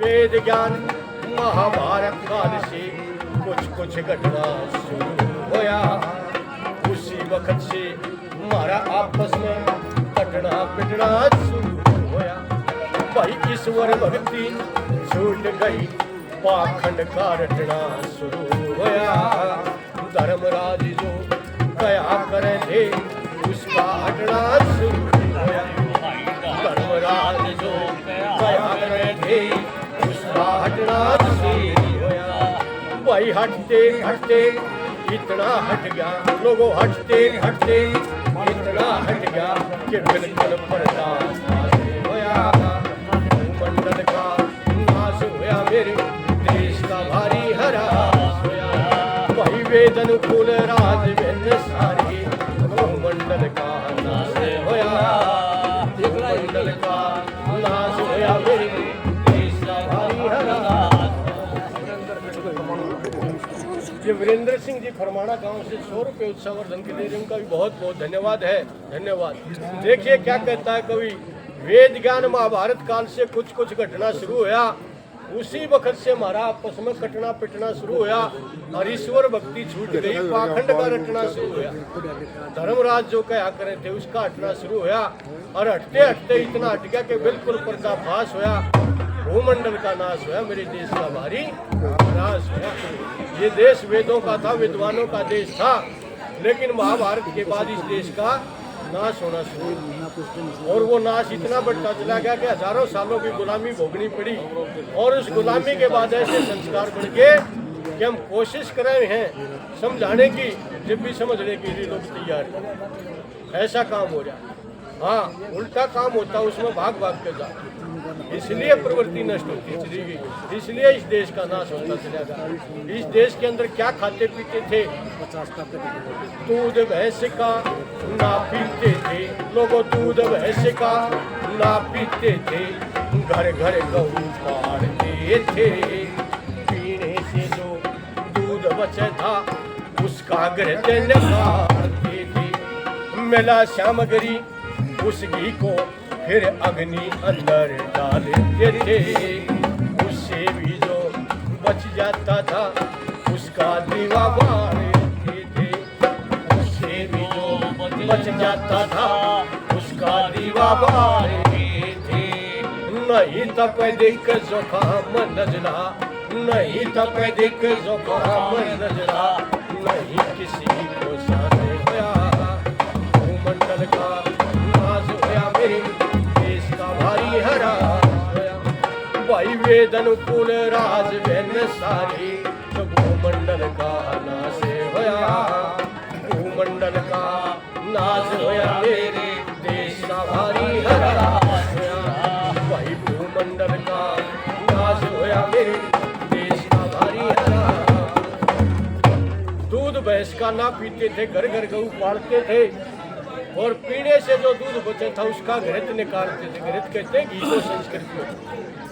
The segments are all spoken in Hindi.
वेद ज्ञान महाभारत काल से कुछ घटना शुरू होया। उसी वक्त से हमारा आपस में कटना पिटना शुरू होया। भाई ईश्वर भक्ति छूट गई, पाखंड का रटना शुरू होया। धर्मराज जो कया करे थे उसका हटना शुरू होया। धर्मराज जो कया करे थे उसका हटना शुरू होया। भाई हटते हटते इतना हट गया, लोगों हटते हटते इतना हट गया कि बिल्कुल पर्दा होया। मंडल का नाश होया, मेरे देश का भारी हरास होया। भाई वेद अनुकूल राज बन सारे, मंडल का नाश होया। मंडल का नाश होया, मेरे देश का भारी हरास। ये वीरेंद्र सिंह जी फरमाना गांव से 100 रुपये उत्साहवर्धन के लिए उनका भी बहुत बहुत धन्यवाद है। धन्यवाद। देखिए क्या कहता है कवि, वेद ज्ञान महाभारत काल से कुछ घटना शुरू होया। उसी वक्त से हमारा आपस में कटना पिटना शुरू होया और ईश्वर भक्ति छूट गई, पाखंड का रटना शुरू होया। धर्मराज जो कहा करे थे उसका हटना शुरू होया और हटते हटते इतना हट गया कि बिल्कुल पर्दाफाश होया। भूमंडल का नाश होया, मेरे देश का भारी नाश होया। ये देश वेदों का था, विद्वानों का देश था, लेकिन महाभारत के बाद इस देश का नाश होना शुरू, और वो नाश इतना बढ़ता चला गया कि हजारों सालों की गुलामी भोगनी पड़ी। और उस गुलामी के बाद ऐसे संस्कार बढ़ के कि हम कोशिश कर रहे हैं समझाने की, जब भी समझने के लिए लोग तैयार हैं। ऐसा काम हो रहा, हाँ उल्टा काम होता, उसमें भाग के जा, इसलिए प्रवृत्ति नष्ट होती चली गई, इसलिए इस देश का नाश होता चला गया। इस देश के अंदर क्या खाते पीते थे, दूध भैंस का ना पीते थे लोगों, दूध भैंस का ना पीते थे, घर घर गऊ पालते थे। पीने से जो दूध बचा था उसका घृत निकालते थे। मिला सामग्री उस घी को फिर अग्नि अंदर डालते थे। उससे भी जो बच जाता था उसका दीवा बारते थे। उससे भी जो बच जाता था उसका दीवा बारते थे। नहीं तपेदिक जुकाम नजला, नहीं तपेदिक जुकाम नजला, नहीं किसी को सांस होया। भूमंडल का नाश होया, मेरे देश का भारी हरास होया। भाई वेद अनुकूल राज बन सारे, तो भूमंडल का नाश होया। भूमंडल का नाश होया, मेरे देश का भारी हरास होया। भाई भूमंडल का नाश होया, मेरे देश का भारी हरास। दूध भैंस का ना पीते थे, घर घर गऊ पालते थे, और पीने से जो दूध बचा था उसका घृत निकालते थे। घृत कहते हैं घी को संस्कृत में।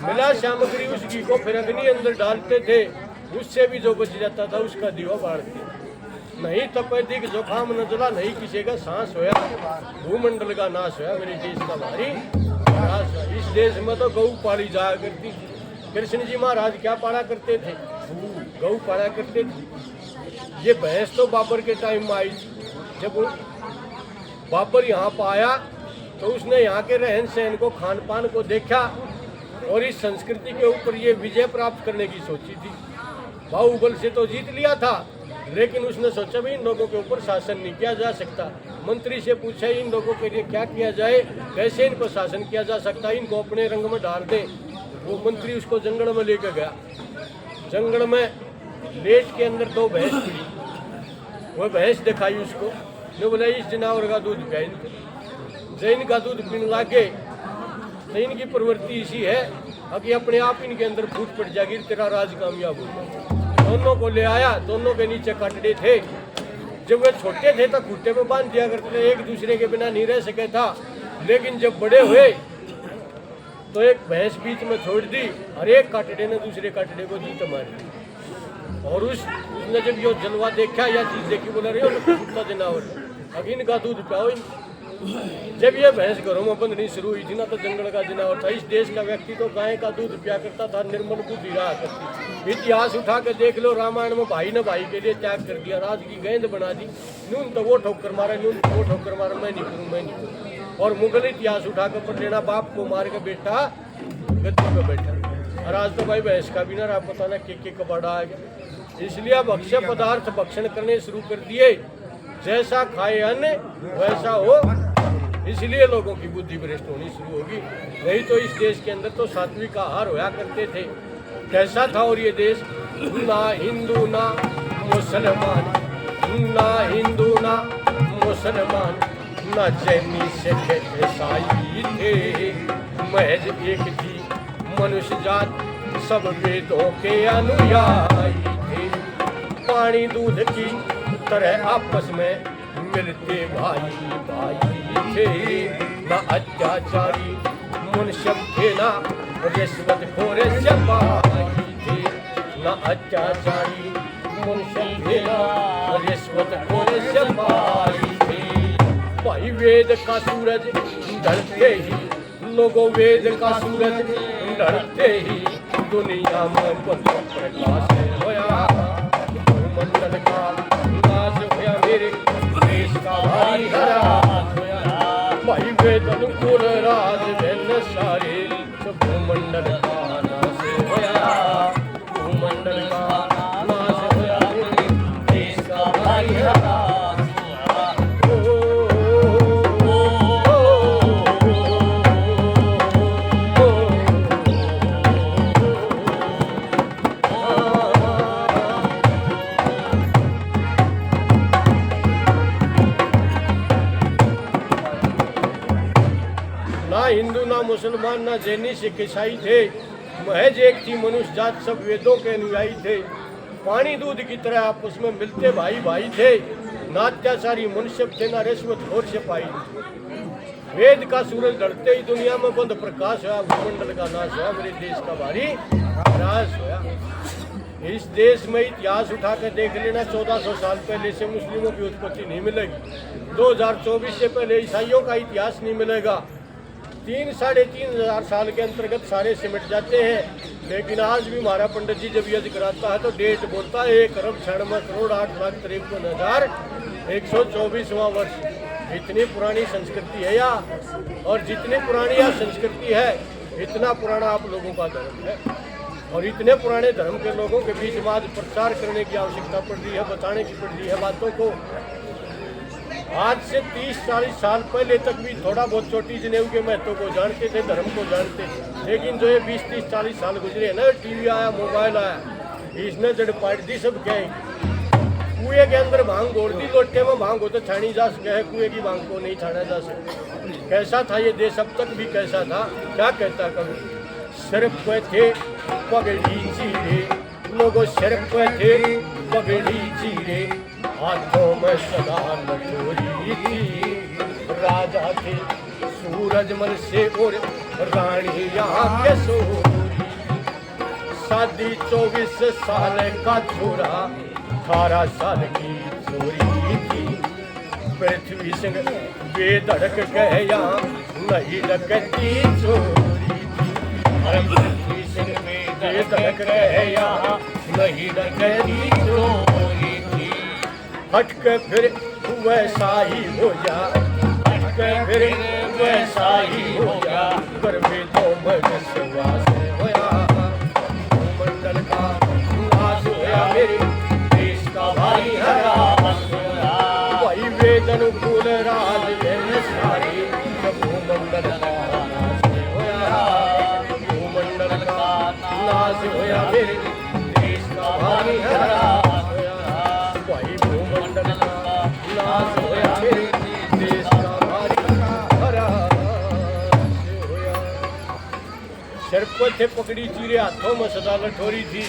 मिला सामग्री उस घी को फिर अग्नि अंदर डालते थे, उससे भी जो बच जाता था उसका दीवा बाढ़ते। नहीं तपेदिक जुकाम न जला, नहीं किसी का सांस होया। भूमंडल का नाश होया, मेरे देश का भारी नाश होया। इस देश में तो गऊ पाली जाया करती थी। कृष्ण जी महाराज क्या पाला करते थे, गऊ पाला करते थे। ये भैंस तो बाबर के टाइम में आई थी। जब बाबर यहाँ पर आया तो उसने यहाँ के रहन सहन को, खान पान को देखा और इस संस्कृति के ऊपर ये विजय प्राप्त करने की सोची थी। बाहुबल से तो जीत लिया था, लेकिन उसने सोचा भी इन लोगों के ऊपर शासन नहीं किया जा सकता। मंत्री से पूछा इन लोगों के लिए क्या किया जाए, कैसे इनको शासन किया जा सकता है, इनको अपने रंग में डाल दे। वो मंत्री उसको जंगल में लेकर गया। जंगल में लेट के अंदर 2 भैंस पड़ी। वो भैंस दिखाई उसको, ने बोला इस जानवर का दूध पिया इनको। जैन का दूध पीने लगे तो इनकी प्रवृत्ति इसी है कि अपने आप इनके अंदर फूट पड़ जाएगी, तेरा राज कामयाब होगा। दोनों को ले आया, दोनों के नीचे कटड़े थे। जब वे छोटे थे तो खूटे में बांध दिया करते थे, एक दूसरे के बिना नहीं रह सके था। लेकिन जब बड़े हुए तो एक भैंस बीच में छोड़ दी और एक काटड़े ने दूसरे काटड़े को जीत मार दी। और उसने जब यो जलवा देखा या चीज देखी, बोला रही हो तो जानवर अब इनका दूध पियाओ। जब ये भैंस घरों में बंधनी शुरू हुई थी ना, तो जंगल का जनावर था। इस देश का व्यक्ति तो गाय का दूध पिया करता था, निर्मल बुद्धि रहा करती। इतिहास उठा के देख लो, रामायण में भाई ने भाई के लिए त्याग कर दिया, राज की गेंद बना दी। नून तो वो ठोकर मारे, नून तो वो ठोकर मारे, मैं नहीं करूँ, मैं नहीं करूँ। और मुगल इतिहास उठा कर पढ़ लेना, बाप को मार के बेटा गद्दी पे बैठा। और आज तो भाई भैंस का भी ना रहा, पता ना के कबाड़ा आ गया। इसलिए अब अक्षय पदार्थ भक्षण करने शुरू कर दिए। जैसा खाए अन्न वैसा हो, इसलिए लोगों की बुद्धि भ्रष्ट होनी शुरू होगी। नहीं तो इस देश के अंदर तो सात्विक आहार होया करते थे। कैसा था और ये देश? ना हिंदू ना मुसलमान, ना हिंदू ना मुसलमान, ना जैनी सिख ईसाई थे, महज एक थी मनुष्य जात, सब वेदों के अनुयायी थे। पानी दूध की तरह आपस में मिलते भाई भाई थे। न अत्याचारी मुनशब थे, ना रिश्वत खोर सिपाही थे। न अत्याचारी मुनशब थे, ना रिश्वत खोर सिपाही थे। भाई वेद का सूरज ढलते ही, लोगों वेद का सूरज ढलते ही, दुनिया में बंद प्रकाश होया। मंडल का नाश होया, मेरे देश का भारी हरास होया। भाई वेदन कुल राज दिन सारे, भूमंडल का नाश होया। भूमंडल का नाश होया, मेरे देश का भारी हरास हिंदू ना मुसलमान, ना जैनी सिख ईसाई थे, महज एक थी मनुष्य जात, सब वेदों के अनुयायी थे। पानी दूध की तरह आपस में मिलते भाई भाई थे। ना अत्याचारी मनुष्य थे, ना रिश्वतखोर सिपाही। वेद का सूरज ढलते ही दुनिया में बंद प्रकाश हुआ, भूमंडल का नाश हुआ, मेरे देश का भारी ह्रास हुआ। इस देश में इतिहास उठा कर देख लेना, 1400 साल पहले से मुस्लिमों की उत्पत्ति नहीं मिलेगी। 2024 से पहले ईसाइयों का इतिहास नहीं मिलेगा। 3-3.5 हज़ार साल के अंतर्गत सारे सिमट जाते हैं। लेकिन आज भी हमारा पंडित जी जब यज्ञ कराता है तो डेट बोलता है 1 अरब 1,96,53,124वां वर्ष। इतनी पुरानी संस्कृति है या, और जितनी पुरानी यह संस्कृति है, इतना पुराना आप लोगों का धर्म है। और इतने पुराने धर्म के लोगों के बीच में आज प्रचार करने की आवश्यकता पड़ रही है, बताने की पड़ रही है बातों को। आज से 30-40 साल पहले तक भी थोड़ा बहुत छोटी जनेऊ के महत्व को जानते थे, धर्म को जानते थे। लेकिन जो ये 20-30-40 साल गुजरे ना, टीवी आया, मोबाइल आया, इसने जड़ पाट दी सब कहे। कुएं के अंदर भांग घोड़ दी, लोटे में भांग हो तो छानी जा सके है, कुएं की भांग को नहीं छाना जा सके। कैसा था ये देश, अब तक भी कैसा था? क्या कहता कभी? सिर पे थे पगड़ी चीरे, लोगों सिर पे थे पगड़ी चीरे, हाथों में सदा लठोरी थी। राजा थे सूरजमल से और रानी यहाँ के सोरी। शादी 24 साल का छोरा, 18 साल की छोरी थी। पृथ्वी सिंह बेधड़क गया, नहीं डकती चोरी थी। पृथ्वी सिंह बेधड़क गया, नहीं डकती चोरी थी। हट के फिर वैसा ही हो जा, हट के फिर वैसा ही हो जा, गर्भे तो विश्वास होया। भूमंडल का नाश होया, मेरे देश का भारी हरास होया। वही वेद अनुकूल राज दिन सारे, भूमंडल का नाश होया। भूमंडल का नाश होया, मेरे देश का भारी हरास होया। वही भूमंडल का नाश होया, मेरे देश का भारी हरास होया। सिर पर थे पकड़ी चीरे, हाथों में सदा लठोरी थी।